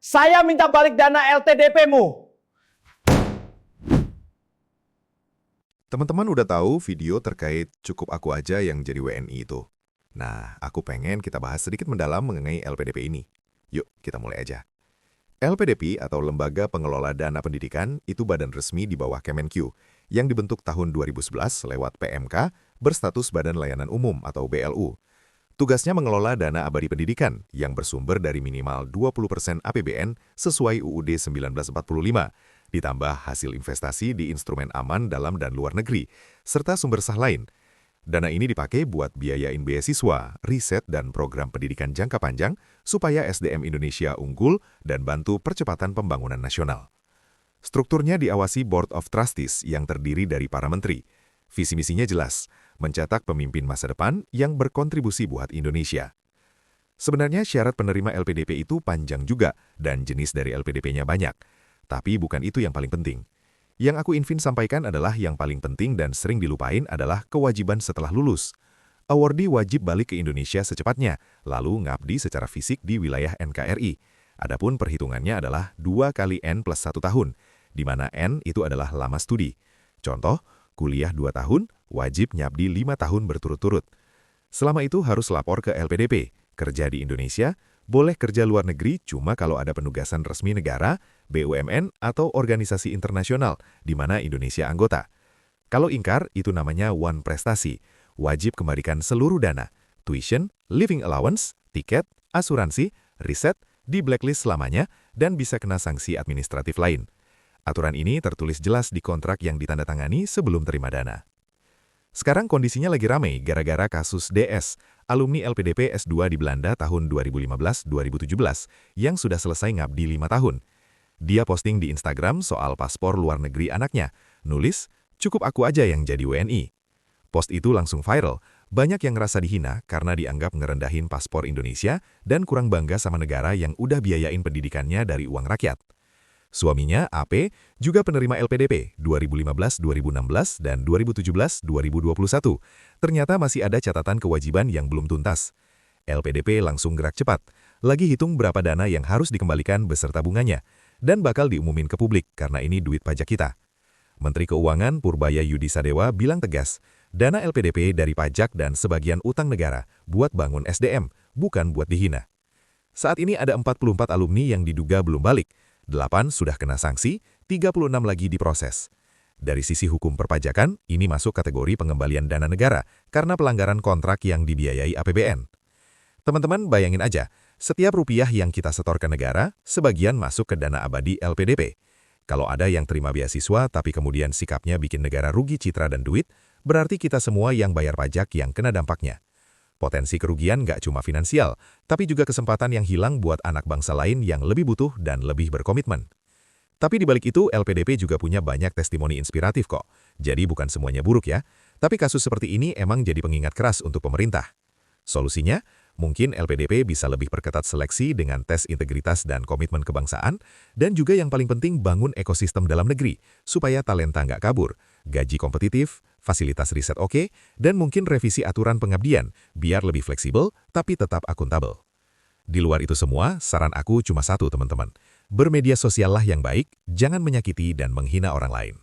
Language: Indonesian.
Saya minta balik dana LTDP-mu. Teman-teman udah tahu video terkait cukup aku aja yang jadi WNI itu. Nah, aku pengen kita bahas sedikit mendalam mengenai LPDP ini. Yuk, kita mulai aja. LPDP atau Lembaga Pengelola Dana Pendidikan itu badan resmi di bawah Kemenq yang dibentuk tahun 2011 lewat PMK berstatus Badan Layanan Umum atau BLU. Tugasnya mengelola dana abadi pendidikan yang bersumber dari minimal 20% APBN sesuai UUD 1945, ditambah hasil investasi di instrumen aman dalam dan luar negeri, serta sumber sah lain. Dana ini dipakai buat biayain beasiswa, riset, dan program pendidikan jangka panjang supaya SDM Indonesia unggul dan bantu percepatan pembangunan nasional. Strukturnya diawasi Board of Trustees yang terdiri dari para menteri. Visi misinya jelas, mencetak pemimpin masa depan yang berkontribusi buat Indonesia. Sebenarnya syarat penerima LPDP itu panjang juga dan jenis dari LPDP-nya banyak. Tapi bukan itu yang paling penting. Yang aku Invin sampaikan adalah yang paling penting dan sering dilupain adalah kewajiban setelah lulus. Awardee wajib balik ke Indonesia secepatnya, lalu ngabdi secara fisik di wilayah NKRI. Adapun perhitungannya adalah 2 kali N plus 1 tahun, di mana N itu adalah lama studi. Contoh, kuliah 2 tahun, wajib nyabdi 5 tahun berturut-turut. Selama itu harus lapor ke LPDP, kerja di Indonesia, boleh kerja luar negeri cuma kalau ada penugasan resmi negara, BUMN, atau organisasi internasional, di mana Indonesia anggota. Kalau ingkar, itu namanya one prestasi. Wajib kembalikan seluruh dana, tuition, living allowance, tiket, asuransi, riset, di blacklist selamanya, dan bisa kena sanksi administratif lain. Aturan ini tertulis jelas di kontrak yang ditandatangani sebelum terima dana. Sekarang kondisinya lagi ramai gara-gara kasus DS, alumni LPDP S2 di Belanda tahun 2015-2017 yang sudah selesai ngabdi 5 tahun. Dia posting di Instagram soal paspor luar negeri anaknya, nulis, "Cukup aku aja yang jadi WNI." Post itu langsung viral, banyak yang ngerasa dihina karena dianggap ngerendahin paspor Indonesia dan kurang bangga sama negara yang udah biayain pendidikannya dari uang rakyat. Suaminya, AP, juga penerima LPDP 2015-2016 dan 2017-2021. Ternyata masih ada catatan kewajiban yang belum tuntas. LPDP langsung gerak cepat, lagi hitung berapa dana yang harus dikembalikan beserta bunganya, dan bakal diumumin ke publik karena ini duit pajak kita. Menteri Keuangan Purbaya Yudi Sadewa bilang tegas, dana LPDP dari pajak dan sebagian utang negara buat bangun SDM, bukan buat dihina. Saat ini ada 44 alumni yang diduga belum balik, 8 sudah kena sanksi, 36 lagi diproses. Dari sisi hukum perpajakan, ini masuk kategori pengembalian dana negara karena pelanggaran kontrak yang dibiayai APBN. Teman-teman bayangin aja, setiap rupiah yang kita setor ke negara, sebagian masuk ke dana abadi LPDP. Kalau ada yang terima beasiswa tapi kemudian sikapnya bikin negara rugi citra dan duit, berarti kita semua yang bayar pajak yang kena dampaknya. Potensi kerugian nggak cuma finansial, tapi juga kesempatan yang hilang buat anak bangsa lain yang lebih butuh dan lebih berkomitmen. Tapi di balik itu, LPDP juga punya banyak testimoni inspiratif kok. Jadi bukan semuanya buruk ya, tapi kasus seperti ini emang jadi pengingat keras untuk pemerintah. Solusinya, mungkin LPDP bisa lebih perketat seleksi dengan tes integritas dan komitmen kebangsaan, dan juga yang paling penting bangun ekosistem dalam negeri, supaya talenta nggak kabur, gaji kompetitif, fasilitas riset oke, dan mungkin revisi aturan pengabdian, biar lebih fleksibel, tapi tetap akuntabel. Di luar itu semua, saran aku cuma satu teman-teman. Bermedia sosial lah yang baik, jangan menyakiti dan menghina orang lain.